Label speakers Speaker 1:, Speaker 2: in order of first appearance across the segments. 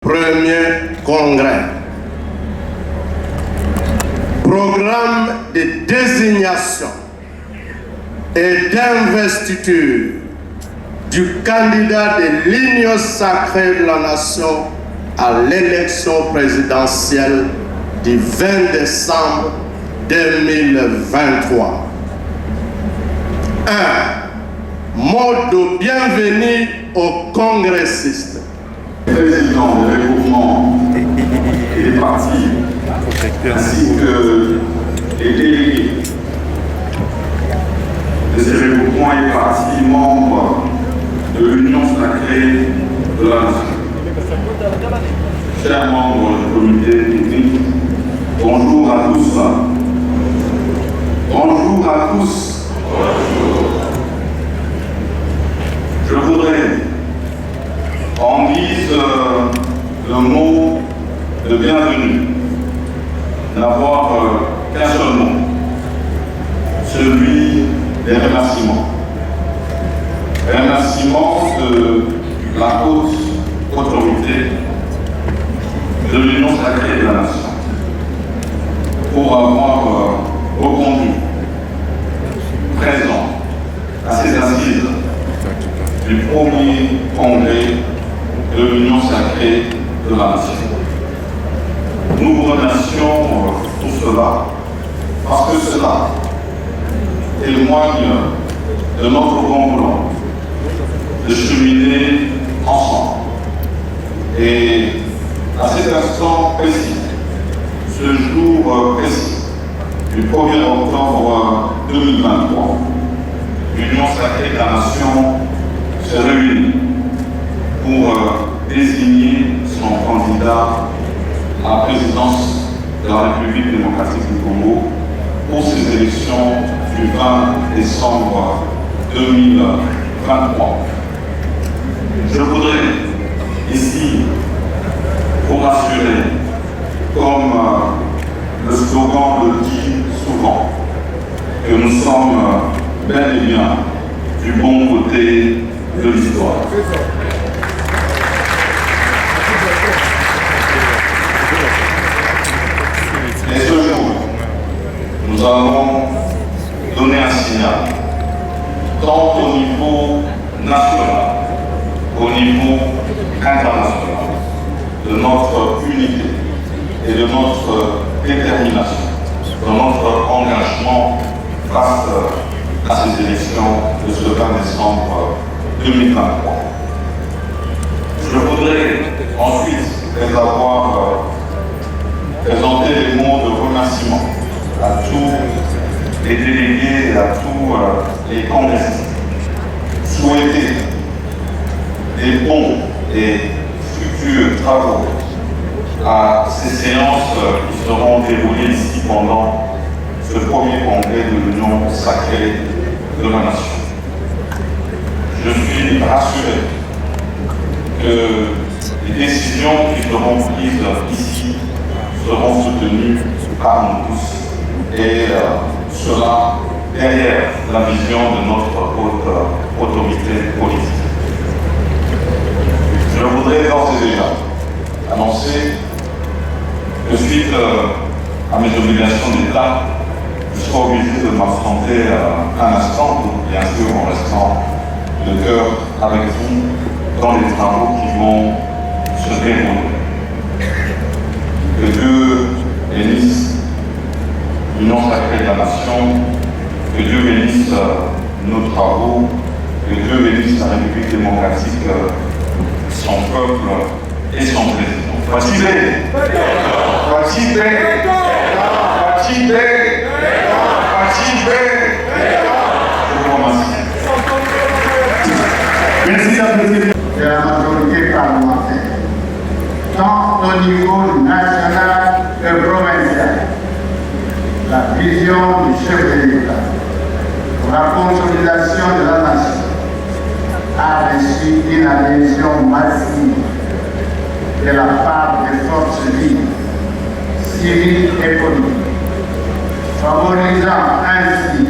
Speaker 1: Premier congrès. Programme de désignation et d'investiture du candidat de l'Union sacrée de la nation à l'élection présidentielle du 20 décembre 2023. 1. Mot de bienvenue aux congressistes.
Speaker 2: Président des regroupements et des partis, ainsi que les délégués de ces regroupements et partis membres de l'Union sacrée de la nation. Chers membres du comité technique, bonjour à tous. Bonjour à tous. Je voudrais, en guise le mot de bienvenue, n'avoir qu'un seul mot, celui des remerciements. Remerciements de la haute autorité de l'Union sacrée de la nation pour avoir reconduit, présent à ces assises du premier congrès de l'Union sacrée de la nation. Nous vous remercions pour cela, parce que cela témoigne de notre bon vouloir de cheminer ensemble. Et à cet instant précis, ce jour précis, du 1er octobre 2023, l'Union sacrée de la nation se réunit pour désigner son candidat à la présidence de la République démocratique du Congo pour ces élections du 20 décembre 2023. Je voudrais ici vous rassurer, comme le slogan le dit souvent, que nous sommes bel et bien du bon côté de l'histoire. Et ce jour, nous allons donner un signal, tant au niveau national qu'au niveau international, de notre unité et de notre détermination, de notre engagement face à ces élections de ce 20 décembre 2023. Je voudrais ensuite, après avoir présenté les mots de remerciement à tous les délégués et à tous les congressistes, souhaiter des bons et fructueux travaux à ces séances qui seront déroulées ici pendant ce premier congrès de l'Union sacrée de la nation. Je suis rassuré que les décisions qui seront prises ici seront soutenues par nous tous et cela derrière la vision de notre haute autorité politique. Je voudrais d'ores et déjà annoncer que suite à mes obligations d'État, je serai obligé de m'affronter un instant, bien sûr en restant de cœur avec vous dans les travaux qui vont se dérouler. Que Dieu bénisse l'Union sacrée de la nation, que Dieu bénisse nos travaux, que Dieu bénisse la République démocratique, son peuple et son président. Fatigué, fatigué, fatigué, fatigué. Je vous remercie.
Speaker 3: Merci à de la majorité parlementaire, tant au niveau national que provincial. La vision du chef de l'État pour la consolidation de la nation a reçu une adhésion massive de la part des forces vives, civiles et politiques, favorisant ainsi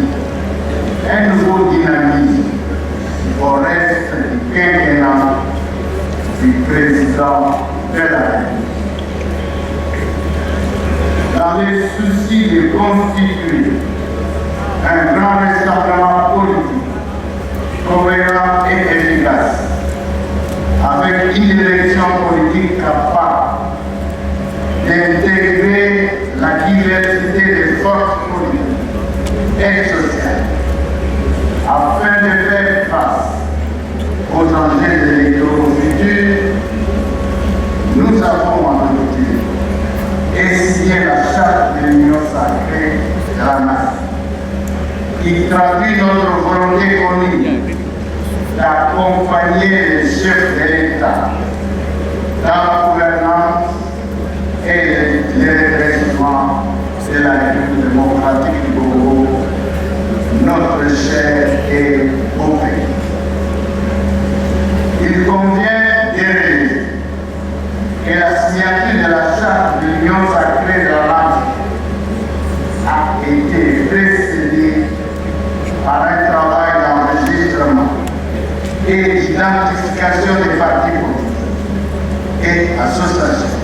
Speaker 3: un nouveau dynamisme au reste du quinquennat du président de la République. Dans les soucis de constituer un grand rassemblement politique cohérent et efficace, avec une direction politique capable d'intégrer la diversité des forces politiques et sociales, afin de faire face aux enjeux électoraux futurs, nous avons adopté et signé la charte de l'Union sacrée de la nation, qui traduit notre volonté commune d'accompagner les chefs de l'État dans la gouvernance et le redressement de la République démocratique du Congo, notre cher et beau pays. Il convient de réaliser que la signature de la charte de l'Union sacrée de la nation a été précédée par un travail d'enregistrement et d'identification des partis politiques et associations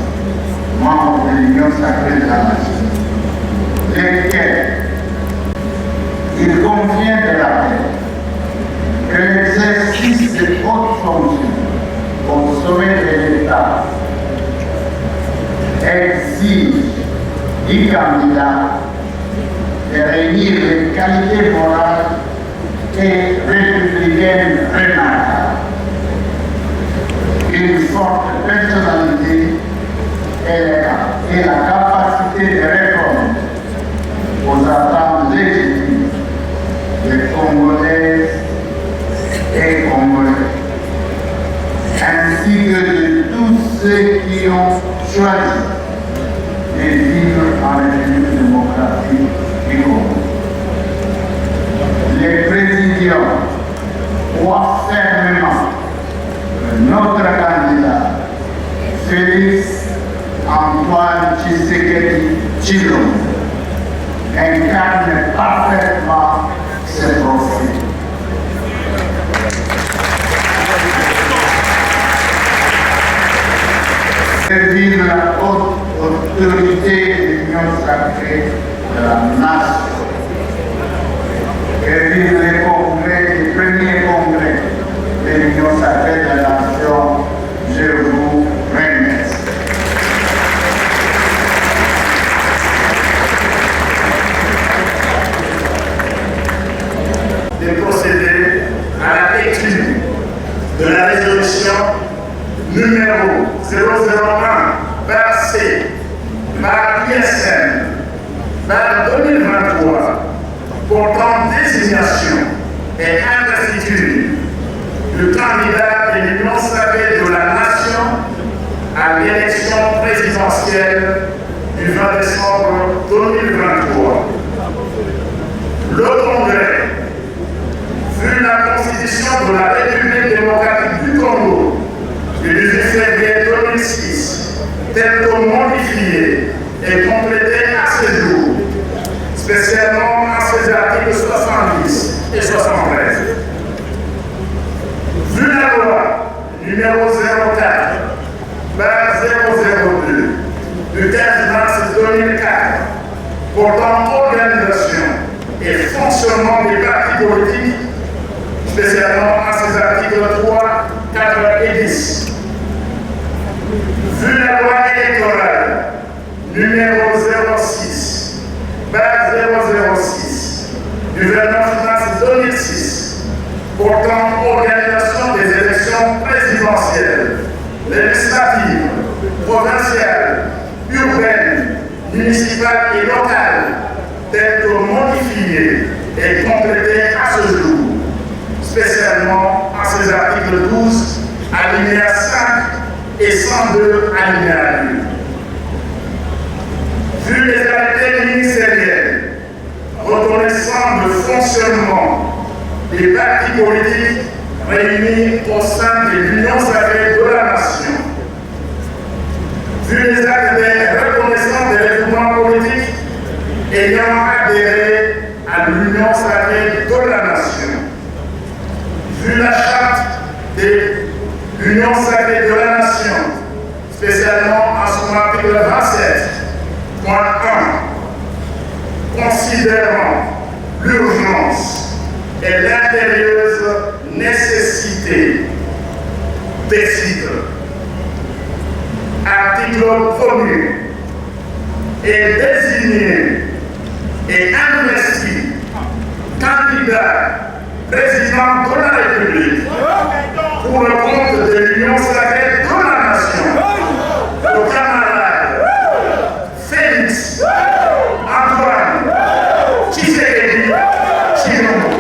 Speaker 3: membres de l'Union sacrée de la nation, lesquels il convient de rappeler que l'exercice de hautes fonctions au sommet de l'État exige du candidat de réunir les qualités morales et républicaines remarquables, une forte personnalité et la capacité de répondre aux attentes légitimes des Congolaises et Congolais, ainsi que de tous ceux qui ont choisi de vivre en République démocratique du Congo. Les présidents croient fermement que notre candidat, Félix Antoine Tshisekedi Tshilombo, incarne parfaitement ce profil. Que vive la haute autorité de l'Union sacrée de la nation. Que vive les premiers congrès de l'Union sacrée de la nation. Je vous remercie.
Speaker 4: De procéder à la lecture de la résolution numéro 001 versée par l'ISN par 2023 portant désignation et investiture du candidat de l'Union sacrée de la nation à l'élection présidentielle du 20 décembre 2023. Le Congrès, vu la Constitution de la République démocratique du Congo du 18 février 2006, telle que modifiée et complétée à ce jour, spécialement à ses articles 70 et 73. Vu la loi numéro 04 002 du 15 mars 2004 portant organisation et fonctionnement des partis politiques, spécialement à ses articles 3, 4 et 10. Vu la loi électorale numéro 06 006 du 29 mars 2006 portant organisation des élections présidentielles, législatives, provinciales, urbaines, municipales et locales, telles que modifiées et complétées à ce jour, spécialement à ses articles 12, alinéa 5 et 102, alinéa 2. Vu les arrêtés ministériels reconnaissant le fonctionnement des partis politiques réunis au sein de l'Union sacrée de la nation, vu les actes de reconnaissance des mouvements politiques ayant adhéré à l'Union sacrée de la nation, vu la charte de l'Union sacrée de la nation, spécialement à son article 27, point 1, considérant l'urgence et l'impérieuse nécessité décide, article 1er, et désigné et investi candidat président de la République pour le compte de l'Union sacrée de la Nation, le camarade Félix Antoine Tshisekedi Tshilombo.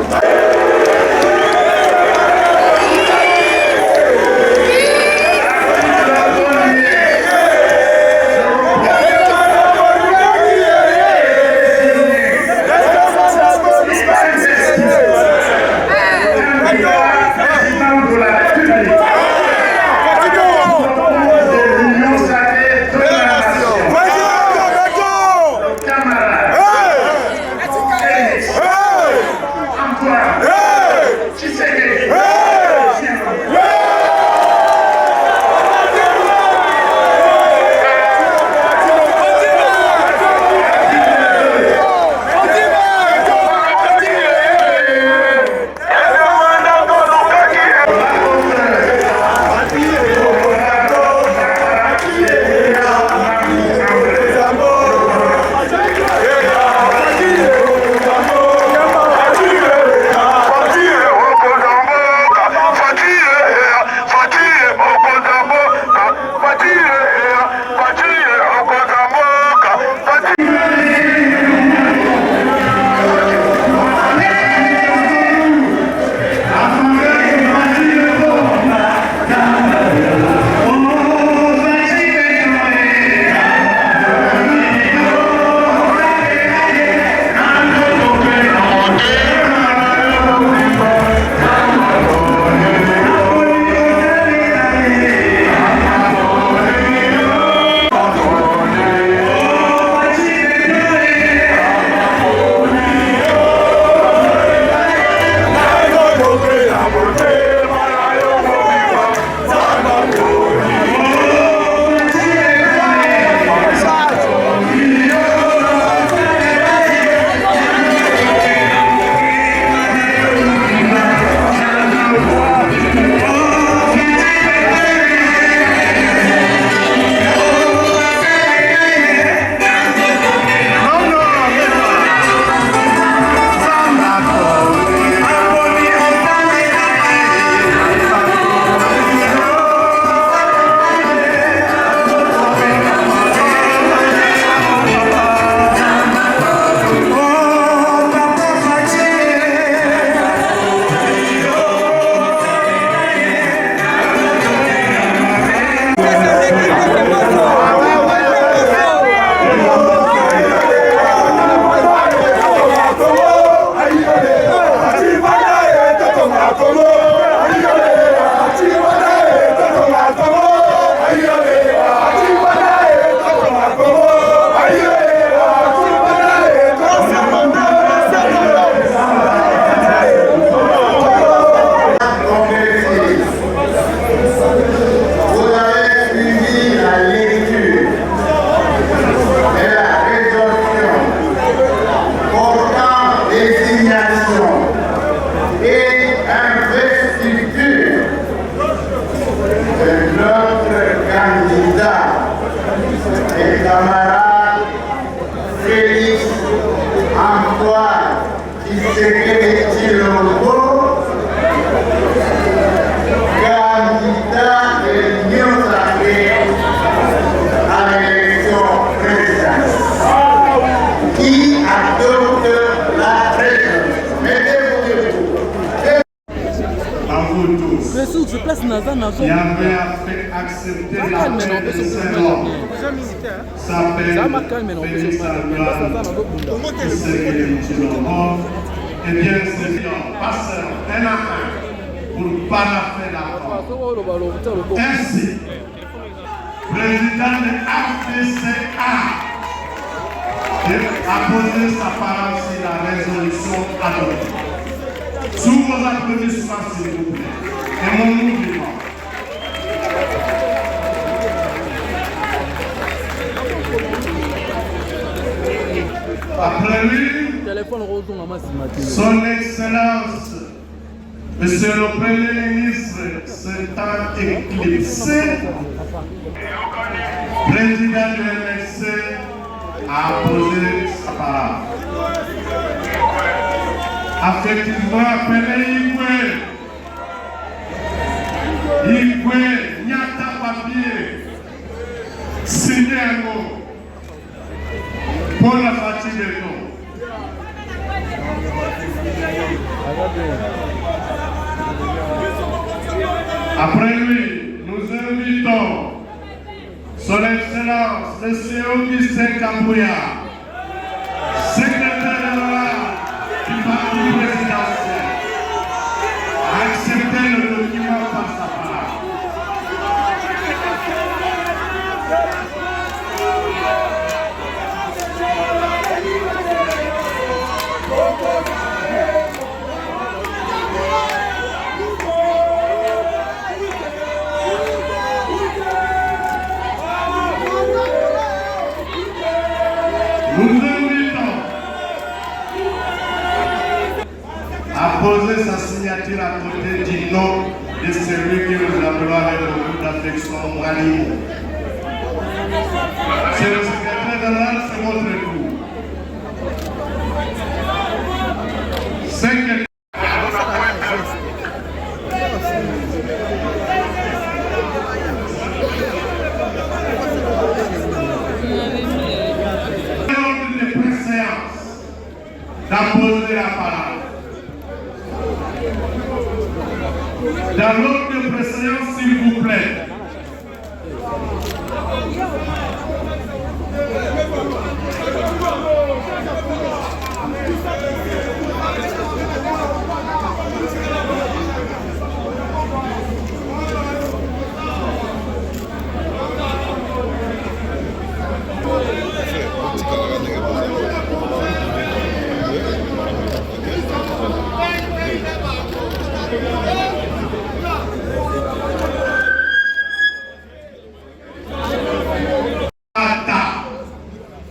Speaker 1: qui avait fait accepter la paix de Saint-Homme s'appelle Félix Antoine Tshisekedi Tshilombo. Eh bien, c'est bien, passeur, un à un, pour paraphrer l'accord. Ainsi, président de APCA a posé sa parole sur la résolution adoptée. Sous vos applaudissements, s'il vous plaît, et mon mouvement. Après lui, Son Excellence, Monsieur le Premier ministre, s'étant éclipsé, président du MLC, a posé sa parole. Effectivement, appelé Igwe, Nyata papier, signé un mot pour la fatigue de l'eau. Après lui, nous invitons Son Excellence, M. Augustin Kabouya, secrétaire général du parti présidentiel, à accepter le document par sa part. Nous invitons à poser sa signature à côté du nom de celui qui nous appelons avec beaucoup d'affection Rani. C'est le secrétaire général, c'est votre époux. D'apposer la parole. Dans l'ordre de préséance, s'il vous plaît.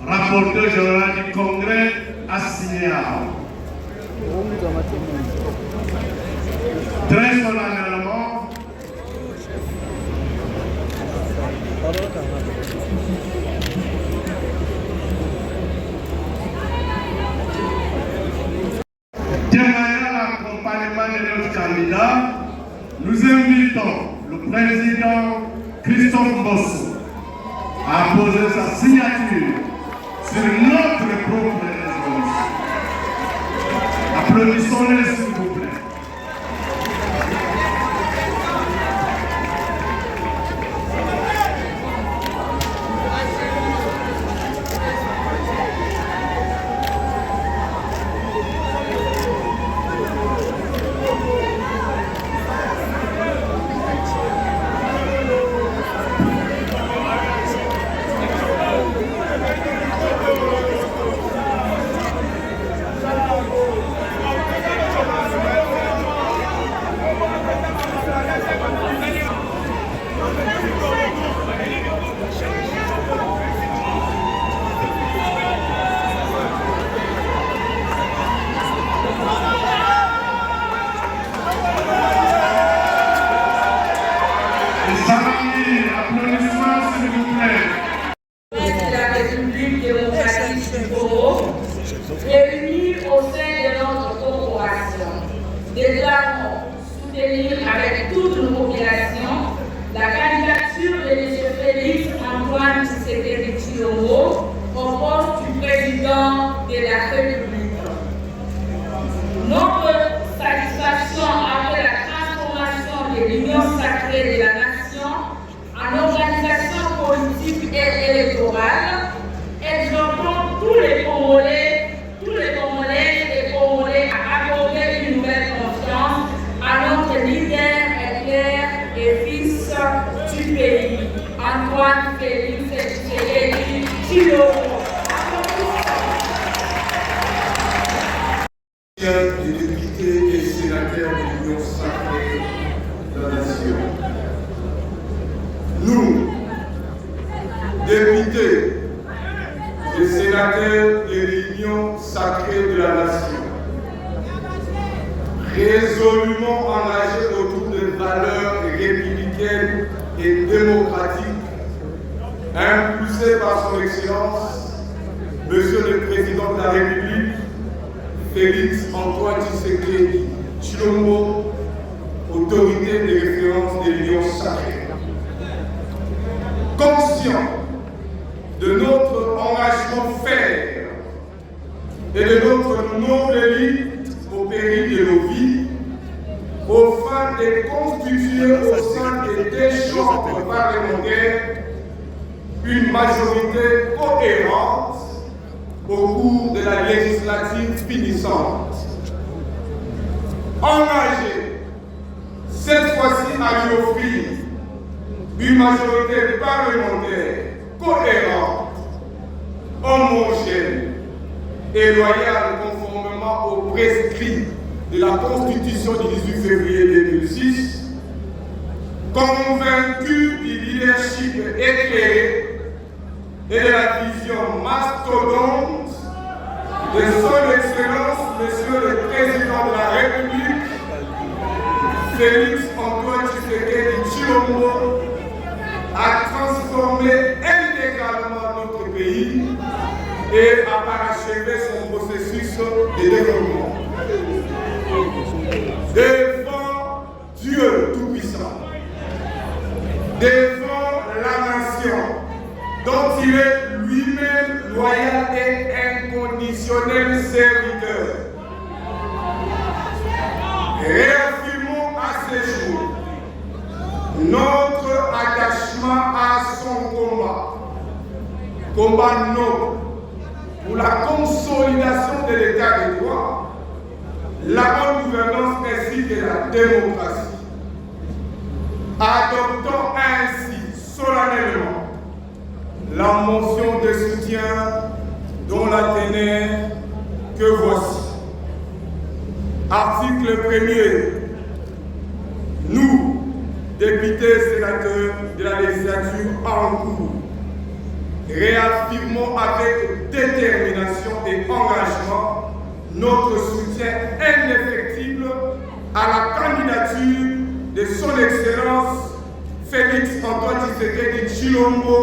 Speaker 1: Rapporteur général du Congrès a signé très solennellement témoignant l'accompagnement de notre candidat, nous invitons le président Christophe Bosso à poser sa signature sur notre propre résolution. Applaudissons-les s'il vous plaît.
Speaker 5: Réunis au sein de notre corporation, déclarons soutenir avec toute nos populations la candidature de M. Félix Antoine Tshisekedi Tshilombo au poste du président de la République. Notre satisfaction après la transformation de l'Union sacrée de la nation en organisation politique et électorale, exhortons tous les Congolais et Congolais à accorder une nouvelle confiance à notre leader éclair et fils du pays, Antoine Félix Tshisekedi Tshilombo.
Speaker 6: Des députés et sénateurs de l'Union sacrée de la nation. Nous, députés, les sénateurs de l'Union sacrée de la nation, résolument engagés autour de valeurs républicaines et démocratiques, impulsées par son Excellence, Monsieur le Président de la République, Félix Antoine Tshisekedi Tshilombo, autorité de référence de l'Union sacrée. Conscient de notre engagement ferme et de notre noble lutte au péril de nos vies, au fin de constituer au sein des deux chambres parlementaires une majorité cohérente au cours de la législature finissante. Engagé cette fois-ci à lui offrir une majorité parlementaire cohérente, homogène et loyale conformément aux prescrits de la Constitution du 18 février 2006, convaincu du leadership éclairé et de la vision mastodonte de son Excellence, Monsieur le Président de la République, Félix Antoine Tshisekedi Tshilombo, a transformé intégralement notre pays et a parachevé son processus de développement. Devant Dieu Tout-Puissant, devant la nation, dont il est lui-même loyal et inconditionnel serviteur. Réaffirmons à ce jour notre attachement à son combat noble pour la consolidation de l'état de droit, la bonne gouvernance ainsi que la démocratie. Adoptons ainsi solennellement la motion de soutien dont la teneur que voici. Article 1er. Nous, députés et sénateurs de la législature en cours, réaffirmons avec détermination et engagement notre soutien indéfectible à la candidature de son Excellence Félix Antoine Tshisekedi Tshilombo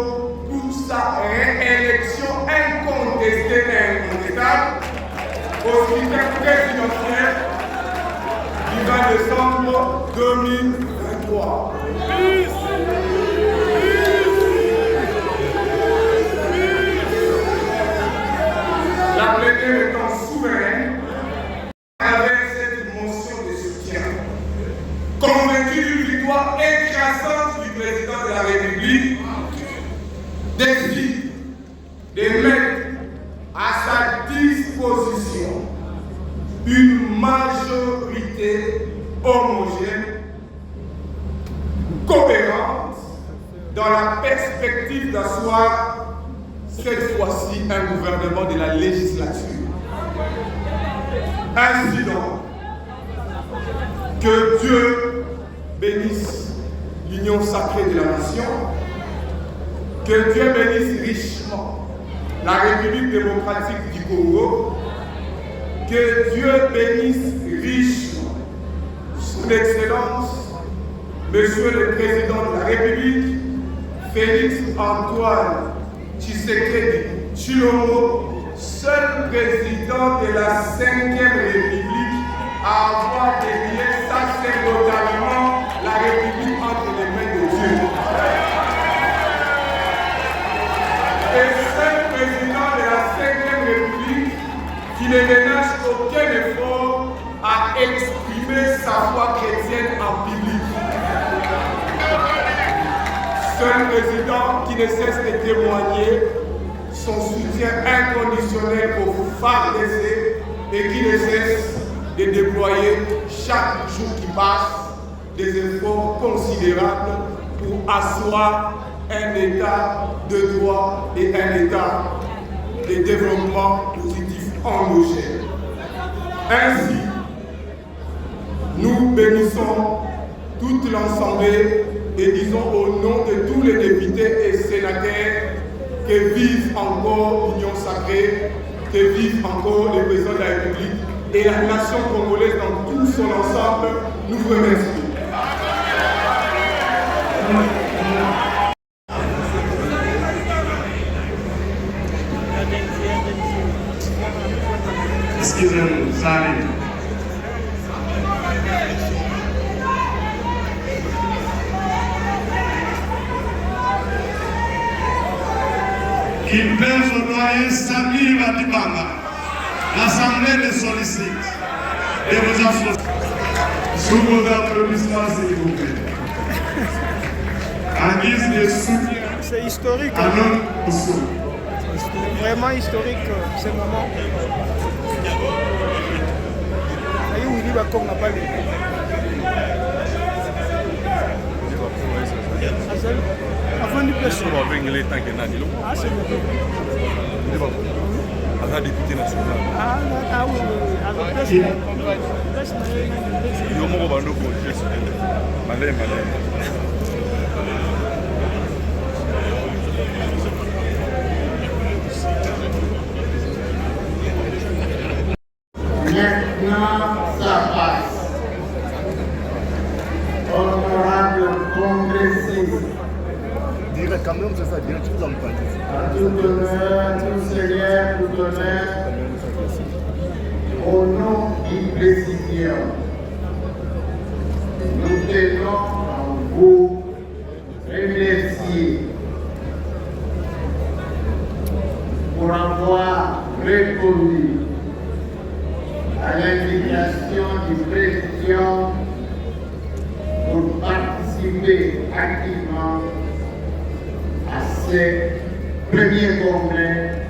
Speaker 6: pour sa réélection incontestée et incontestable au scrutin présidentiel du 20 décembre 2023. La plénière étant souveraine avec cette motion de soutien, convaincu d'une victoire écrasante du président de la République, décide de mettre à sa disposition une majorité homogène, cohérente, dans la perspective d'asseoir cette fois-ci un gouvernement de la législature. Ainsi donc, que Dieu bénisse l'union sacrée de la nation, que Dieu bénisse richement la République démocratique du Congo, que Dieu bénisse richement son Excellence, Monsieur le Président de la République, Félix Antoine Tshisekedi Tshilombo, seul président de la 5e République à avoir dédié sacerdotalement la République entre les mains de Dieu. Et seul président de la 5e République qui ne ménage aucun effort à exprimer sa foi chrétienne en public. Seul président qui ne cesse de témoigner son soutien inconditionnel aux FARDC et qui ne cesse de déployer chaque jour qui passe des efforts considérables pour asseoir un état de droit et un état de développement positif endogène. Ainsi, nous bénissons toute l'Assemblée et disons au nom de tous les députés et sénateurs que vive encore l'Union sacrée, que vive encore le président de la République et la nation congolaise dans tout son ensemble. Nous vous remercions.
Speaker 1: Excusez-nous, ça arrive. Qui pèse au doyen Samy Batibanga, l'Assemblée les sollicite et vous associez. Sous vos applaudissements, s'il vous plaît. En guise de soutien.
Speaker 7: C'est historique.
Speaker 1: À notre soutien.
Speaker 7: Vraiment historique ce moment. Et où il va comme n'a pas vu. Avant du place. Ah, c'est bon.
Speaker 8: Avant député national.
Speaker 7: Ah oui, avec place.
Speaker 3: Maintenant, ça passe. Honorable congressiste,
Speaker 8: Quand même, c'est ça, direct, tout en pratique.
Speaker 3: à tout honneur, tout seigneur, tout honneur, au nom du président, nous tenons à vous remercier pour avoir répondu à l'invitation du président pour participer activement à ce premier congrès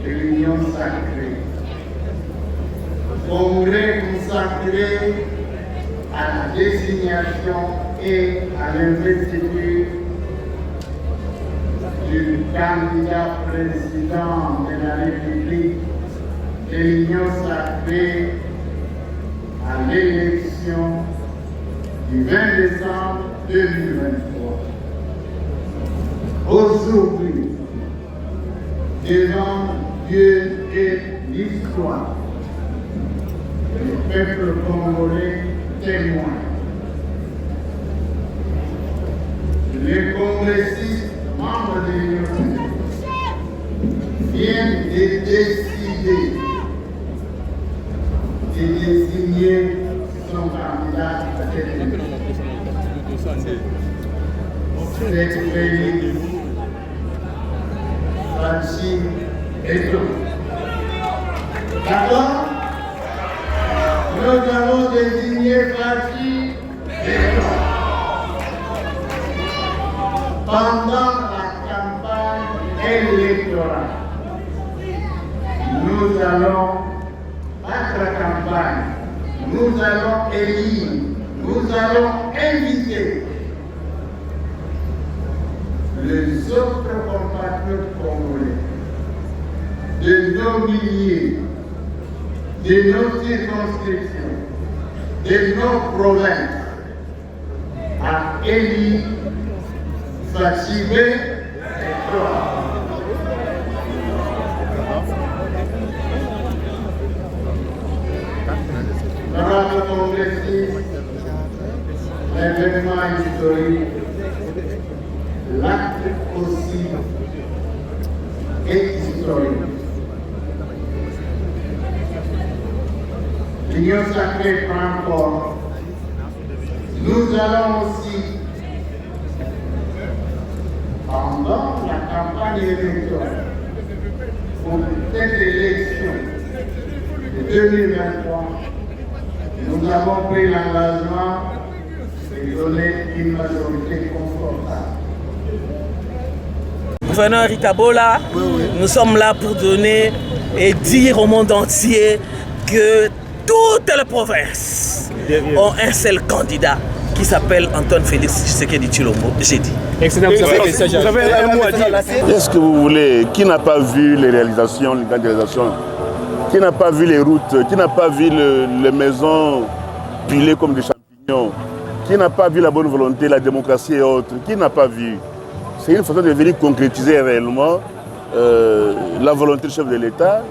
Speaker 3: de l'Union sacrée. Congrès consacré à la désignation et à l'investiture du candidat président de la République de l'Union sacrée à l'élection du 20 décembre 2023. Aujourd'hui, devant Dieu et l'histoire, le peuple congolais témoin. Les congressistes membres de l'Union viennent de décider de désigner son candidat à cette élection. C'est Félix Fachi Beton. D'accord? Nous avons désigné Fachi Beton. Pendant la campagne électorale, nous allons battre la campagne, nous allons élire, nous allons inviter les autres compatriotes congolais de nos milliers, de nos circonscriptions, de nos provinces à élire Fachi Beton. Honorable congressiste, l'événement historique, l'acte aussi est historique. L'Union sacrée prend corps. Nous allons aussi, pendant la campagne électorale, pour cette élection de 2023, nous avons pris l'engagement de donner une majorité confortable.
Speaker 9: Gouverneur Ritabola, nous sommes là pour donner et dire au monde entier que toutes les provinces ont un seul candidat qui s'appelle Antoine Félix Tshisekedi Tshilombo. J'ai dit.
Speaker 7: Excellent, vous avez un mot à dire.
Speaker 10: Qu'est-ce que vous voulez? Qui n'a pas vu les réalisations, les grandes réalisations? Qui n'a pas vu les routes? Qui n'a pas vu les maisons pilées comme des champignons? Qui n'a pas vu la bonne volonté, la démocratie et autres? Qui n'a pas vu? c'est une façon de venir concrétiser réellement la volonté du chef de l'État.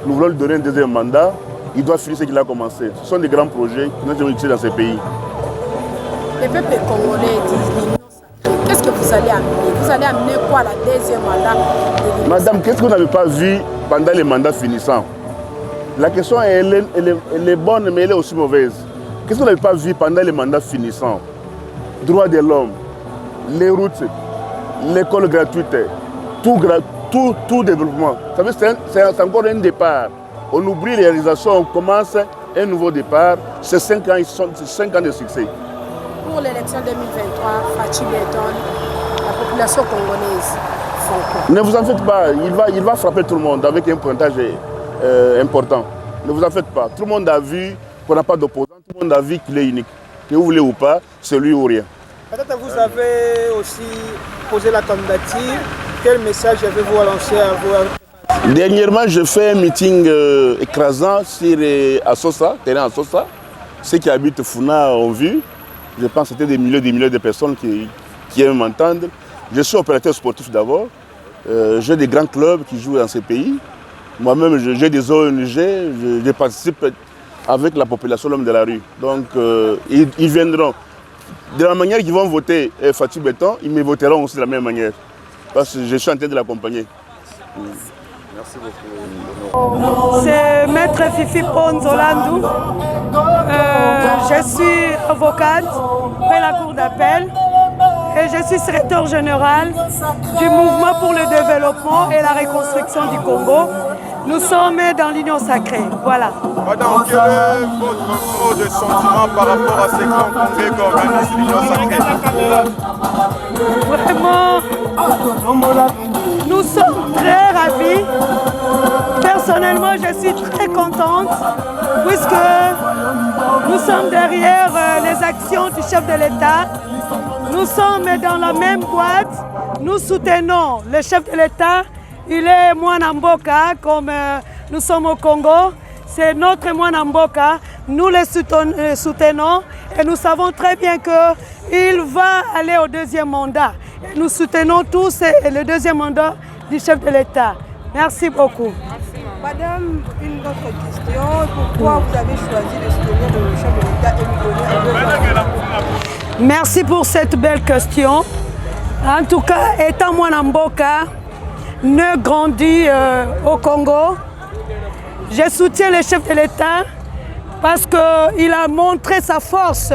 Speaker 10: Nous voulons lui donner un deuxième mandat. Il doit finir ce qu'il a commencé. Ce sont des grands projets que nous devons utiliser dans ces pays.
Speaker 11: Les peuples congolais disent qu'est-ce que vous allez amener? Vous allez amener quoi la deuxième mandat?
Speaker 10: Madame, qu'est-ce que vous n'avez pas vu pendant les mandats finissants? La question elle est bonne, mais elle est aussi mauvaise. Qu'est-ce que vous n'avez pas vu pendant les mandats finissants? Droits de l'homme, les routes, l'école gratuite, tout développement. Vous savez, c'est encore un départ. On oublie les réalisations, on commence un nouveau départ. C'est 5 ans, c'est 5 ans de succès.
Speaker 11: Pour l'élection 2023, Fachi Béton, la population congolaise font quoi?
Speaker 10: Ne vous en faites pas, il va frapper tout le monde avec un pointage important. Ne vous en faites pas. Tout le monde a vu qu'on n'a pas d'opposant, tout le monde a vu qu'il est unique. Que vous voulez ou pas, c'est lui ou rien.
Speaker 12: Peut-être vous avez aussi posé la candidature. Quel message avez-vous à lancer à vous?
Speaker 10: Dernièrement, je fais un meeting écrasant sur Assosa, terrain Assosa. Ceux qui habitent Funa ont vu. Je pense que c'était des milliers de personnes qui aiment m'entendre. Je suis opérateur sportif d'abord. J'ai des grands clubs qui jouent dans ces pays. Moi-même, j'ai des ONG, je participe avec la population, l'homme de la rue. Donc, ils viendront. De la manière qu'ils vont voter Fachi Béton, ils me voteront aussi de la même manière. Parce que je suis en train de l'accompagner.
Speaker 12: Merci beaucoup.
Speaker 13: C'est Maître Fifi Ponzolandou. Je suis avocate près la cour d'appel et je suis secrétaire général du mouvement pour le développement et la reconstruction du Congo. Nous sommes dans l'Union sacrée. Voilà.
Speaker 14: Madame, quel est votre mot de sentiment par rapport à ces grands congrès qu'organise l'Union sacrée?
Speaker 13: Vraiment, nous sommes très ravis. Personnellement, je suis très contente puisque nous sommes derrière les actions du chef de l'État. Nous sommes dans la même boîte. Nous soutenons le chef de l'État. Il est Mwanamboka, comme nous sommes au Congo. C'est notre Mwanamboka. Nous le soutenons et nous savons très bien qu'il va aller au deuxième mandat. Et nous soutenons tous le deuxième mandat du chef de l'État. Merci beaucoup.
Speaker 12: Madame, une autre question. Pourquoi vous avez choisi de soutenir le chef de l'État et lui donner un
Speaker 13: Merci pour cette belle question. En tout cas, étant Mwanamboka, né grandi au Congo, je soutiens le chef de l'État parce qu'il a montré sa force.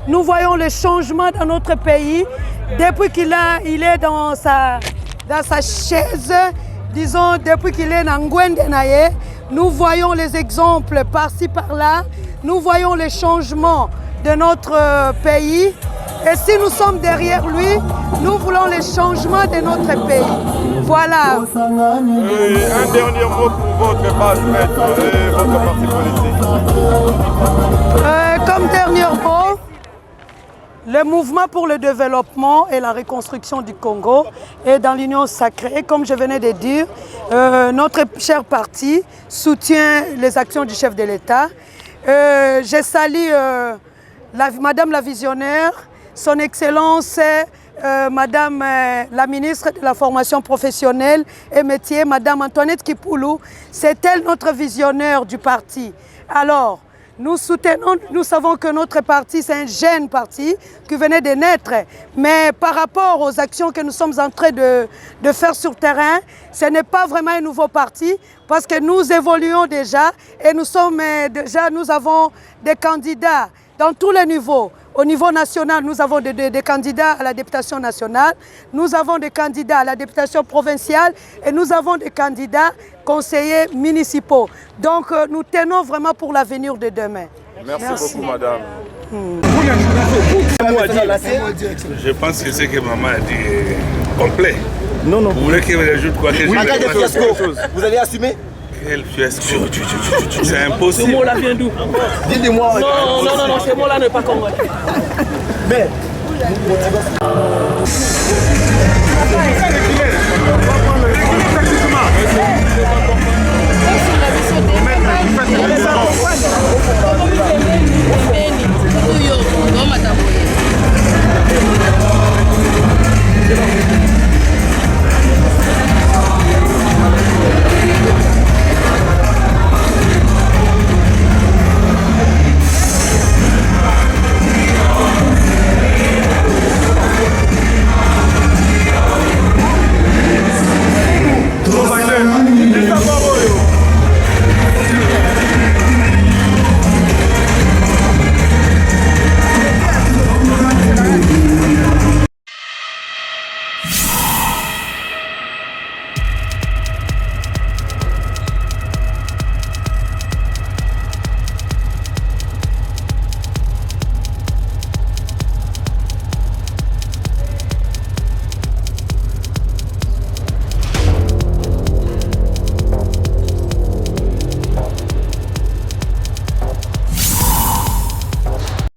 Speaker 13: Nous voyons le changement dans notre pays. Depuis qu'il est dans sa chaise, disons, depuis qu'il est dans Ngwendenaye, nous voyons les exemples par-ci, par-là. Nous voyons les changements de notre pays. Et si nous sommes derrière lui, nous voulons les changements de notre pays. Voilà.
Speaker 14: Un dernier mot pour votre base maître et votre parti politique.
Speaker 13: Comme dernier mot, le mouvement pour le développement et la reconstruction du Congo est dans l'Union sacrée. Comme je venais de dire, notre cher parti soutient les actions du chef de l'État. Je salue Madame la visionnaire, son Excellence, Madame la ministre de la formation professionnelle et métier, Madame Antoinette Kipoulou. C'est elle notre visionnaire du parti. Alors, nous soutenons, nous savons que notre parti, c'est un jeune parti qui venait de naître. Mais par rapport aux actions que nous sommes en train de faire sur terrain, ce n'est pas vraiment un nouveau parti parce que nous évoluons déjà et nous avons des candidats dans tous les niveaux. Au niveau national, nous avons des candidats à la députation nationale, nous avons des candidats à la députation provinciale et nous avons des candidats conseillers municipaux. Donc nous tenons vraiment pour l'avenir de demain.
Speaker 14: Merci beaucoup, madame.
Speaker 7: Je pense que ce que maman a dit est complet.
Speaker 8: Non.
Speaker 7: Vous voulez que je rajoute quoi?
Speaker 8: En cas de fiasco, vous avez assumé?
Speaker 7: Quel fiasco? C'est impossible.
Speaker 13: Ce mot-là vient d'où?
Speaker 8: Dites-moi.
Speaker 13: Non, ce mot-là n'est pas convaincu.
Speaker 8: Mais...